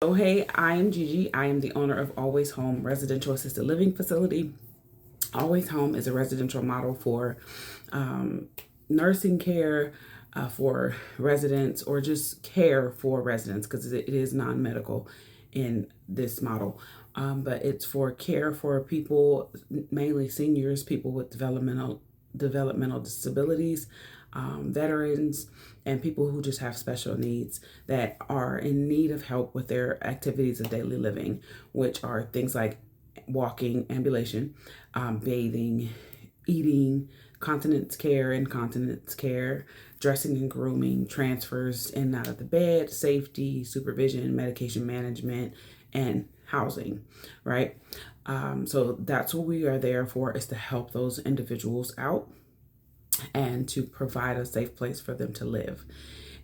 So, hey, I am Gigi. I am the owner of Always Home Residential Assisted Living Facility. Always Home is a residential model for um, nursing care for residents, or just care for residents, because it is non-medical in this model. But it's for care for people, mainly seniors, people with developmental disabilities, veterans, and people who just have special needs that are in need of help with their activities of daily living, which are things like walking, ambulation, bathing, eating, continence care, incontinence care, dressing and grooming, transfers in and out of the bed, safety, supervision, medication management, and housing, right? So that's what we are there for, is to help those individuals out and to provide a safe place for them to live,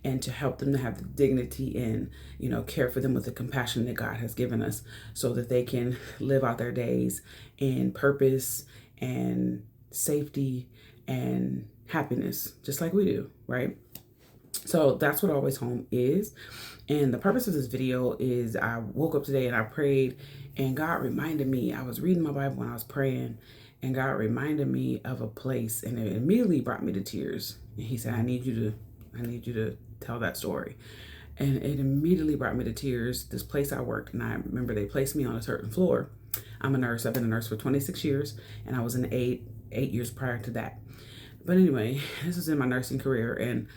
and to help them to have the dignity and, care for them with the compassion that God has given us, so that they can live out their days in purpose and safety and happiness, just like we do, right? So that's what Always Home is. And the purpose of this video is, I woke up today and I prayed, and God reminded me. I was reading my Bible when I was praying, and God reminded me of a place, and it immediately brought me to tears. And he said, I need you to tell that story. And it immediately brought me to tears. This place I worked, and I remember they placed me on a certain floor. I'm a nurse. I've been a nurse for 26 years, and I was in eight years prior to that. But anyway, this was in my nursing career, and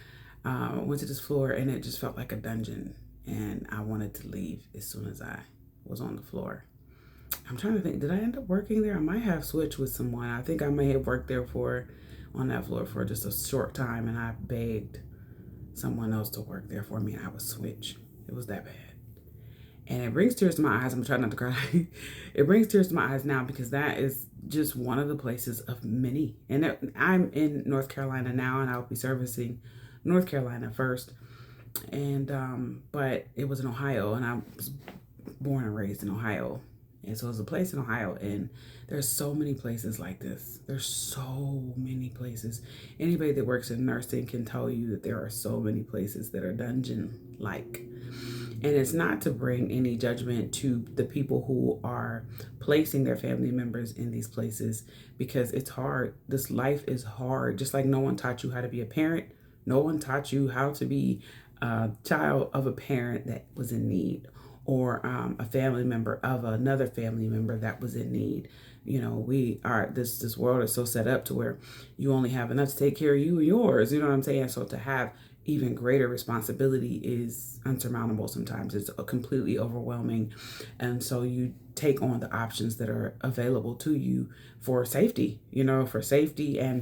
went to this floor, and it just felt like a dungeon, and I wanted to leave as soon as I was on the floor. I'm trying to think, did I end up working there? I might have switched with someone. I think I may have worked there on that floor for just a short time, and I begged someone else to work there for me, and I would switch. It was that bad. And it brings tears to my eyes. I'm trying not to cry. It brings tears to my eyes now, because that is just one of the places of many. And I'm in North Carolina now, and I'll be servicing North Carolina first. And but it was in Ohio, and I was born and raised in Ohio. And so it's a place in Ohio, and there's so many places like this. There's so many places. Anybody that works in nursing can tell you that there are so many places that are dungeon-like. And it's not to bring any judgment to the people who are placing their family members in these places, because it's hard. This life is hard. Just like no one taught you how to be a parent, no one taught you how to be a child of a parent that was in need, or a family member of another family member that was in need. We are, this world is so set up to where you only have enough to take care of you and yours. You know what I'm saying? So to have even greater responsibility is unsurmountable sometimes. It's completely overwhelming. And so you take on the options that are available to you for safety, and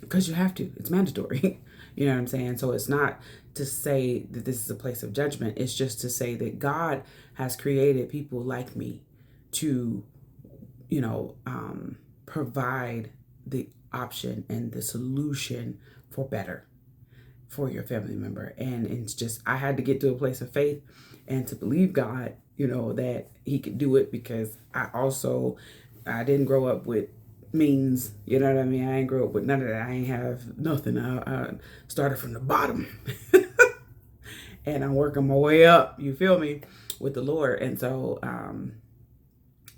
because you have to. It's mandatory. You know what I'm saying? So it's not to say that this is a place of judgment. It's just to say that God has created people like me to, provide the option and the solution for better for your family member. And it's just, I had to get to a place of faith and to believe God, that he could do it, because I didn't grow up with means, you know what I mean? I ain't grow up with none of that. I ain't have nothing. I started from the bottom and I'm working my way up, you feel me, with the Lord. And so,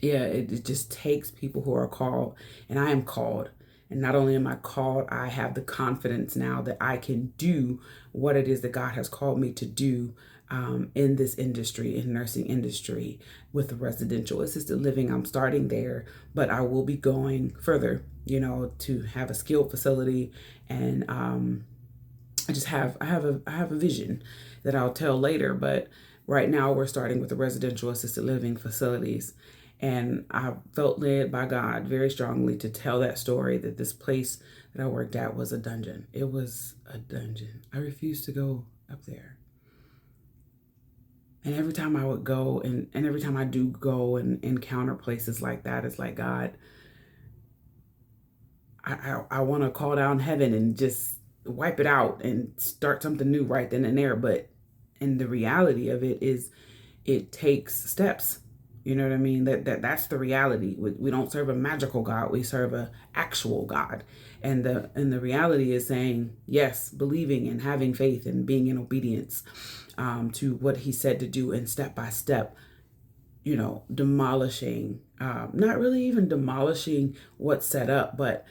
yeah, it just takes people who are called, and I am called. And not only am I called, I have the confidence now that I can do what it is that God has called me to do in this industry, in nursing industry, with the residential assisted living. I'm starting there, but I will be going further, to have a skilled facility. And I have a vision that I'll tell later. But right now we're starting with the residential assisted living facilities. And I felt led by God very strongly to tell that story, that this place that I worked at was a dungeon. It was a dungeon. I refused to go up there. And every time I would go, and every time I do go and encounter places like that, it's like, God, I want to call down heaven and just wipe it out and start something new right then and there. But and the reality of it is, it takes steps. You know what I mean? That's the reality. We don't serve a magical God. We serve a actual God. And the reality is saying yes, believing and having faith and being in obedience. to what he said to do, and step by step, demolishing, not really even demolishing what's set up, but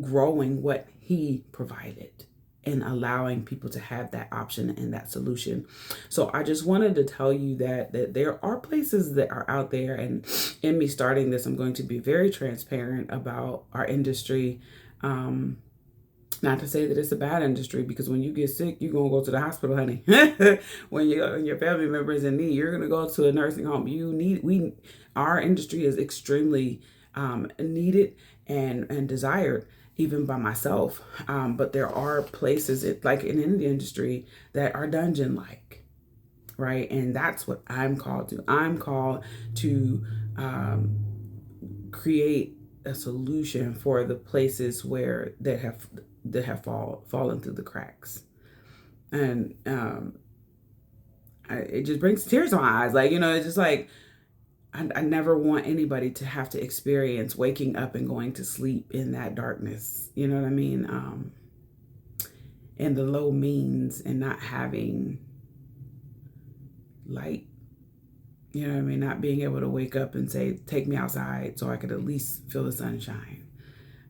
growing what he provided and allowing people to have that option and that solution. So I just wanted to tell you that there are places that are out there, and in me starting this, I'm going to be very transparent about our industry. Not to say that it's a bad industry, because when you get sick, you're going to go to the hospital, honey. When your family member is in need, you're going to go to a nursing home. Our industry is extremely needed and desired, even by myself. But there are places, like in the industry, that are dungeon-like, right? And that's what I'm called to. I'm called to create a solution for the places where that have fallen through the cracks. And it just brings tears to my eyes. Like, it's just like, I never want anybody to have to experience waking up and going to sleep in that darkness. You know what I mean? And the low means and not having light. You know what I mean? Not being able to wake up and say, take me outside so I could at least feel the sunshine.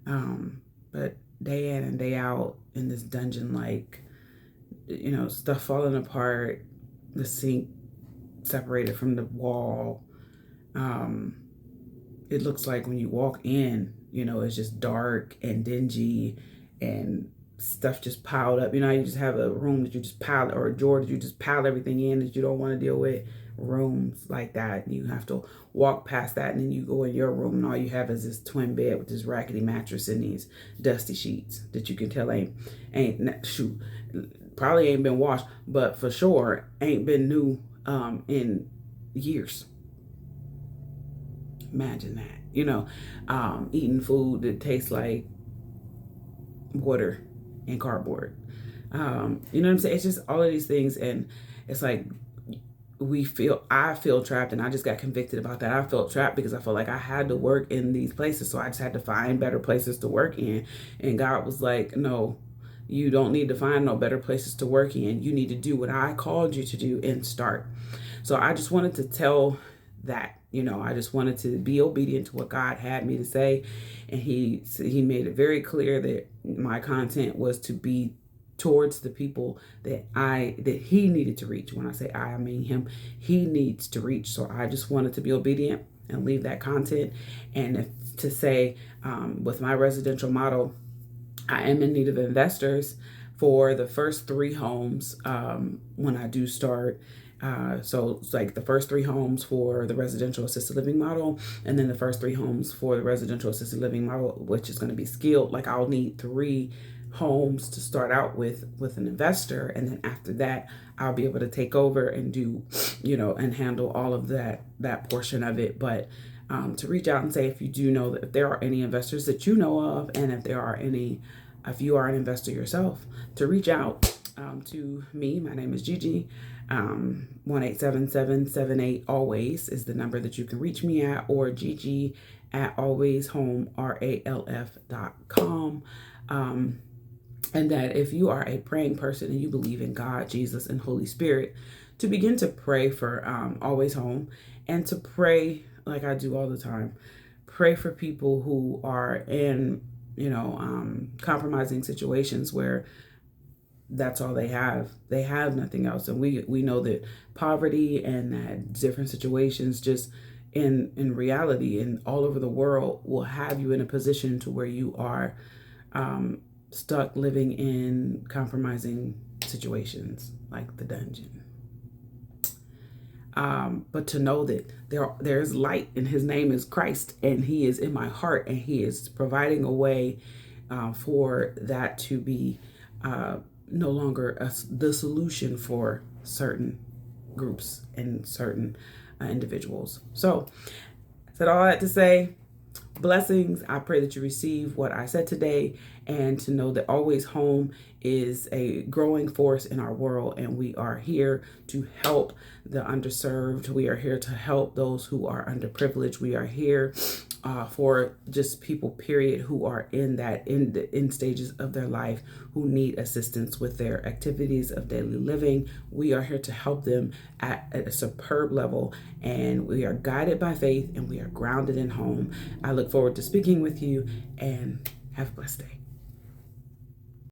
But day in and day out in this dungeon, like, stuff falling apart, the sink separated from the wall. It looks like when you walk in, it's just dark and dingy and stuff just piled up. You just have a room that you just pile, or a drawer that you just pile everything in that you don't want to deal with. Rooms like that, and you have to walk past that, and then you go in your room, and all you have is this twin bed with this rackety mattress and these dusty sheets that you can tell probably ain't been washed, but for sure ain't been new in years. Imagine that. Eating food that tastes like water and cardboard. You know what I'm saying? It's just all of these things, and it's like I feel trapped, and I just got convicted about that. I felt trapped because I felt like I had to work in these places, so I just had to find better places to work in. And God was like, no, you don't need to find no better places to work in. You need to do what I called you to do and start. So I just wanted to tell that, I just wanted to be obedient to what God had me to say. And he made it very clear that my content was to be towards the people that he needed to reach. When I say I mean him. He needs to reach. So I just wanted to be obedient and leave that content. And to say, with my residential model, I am in need of investors for the first 3 homes when I do start. So it's like the first 3 homes for the residential assisted living model, and then the first 3 homes for the residential assisted living model, which is going to be skilled. Like, I'll need 3 homes to start out with an investor, and then after that I'll be able to take over and do, and handle all of that portion of it. But to reach out and say, if you do know that if there are any investors that you know of, and if you are an investor yourself, to reach out to me. My name is Gigi. 1-877-78-ALWAYS is the number that you can reach me at, or gigi@alwayshomeralf.com. And that if you are a praying person and you believe in God, Jesus, and Holy Spirit, to begin to pray for Always Home, and to pray, like I do all the time, pray for people who are in, compromising situations where that's all they have. They have nothing else. And we know that poverty and that different situations just in reality and all over the world will have you in a position to where you are stuck living in compromising situations like the dungeon. But to know that there is light, and his name is Christ, and he is in my heart, and he is providing a way for that to be no longer the solution for certain groups and certain individuals. So I said all that to say, blessings. I pray that you receive what I said today, and to know that Always Home is a growing force in our world, and we are here to help the underserved. We are here to help those who are underprivileged. We are here for just people, period, who are in the end stages of their life, who need assistance with their activities of daily living. We are here to help them at a superb level, and we are guided by faith, and we are grounded in home. I look forward to speaking with you, and have a blessed day.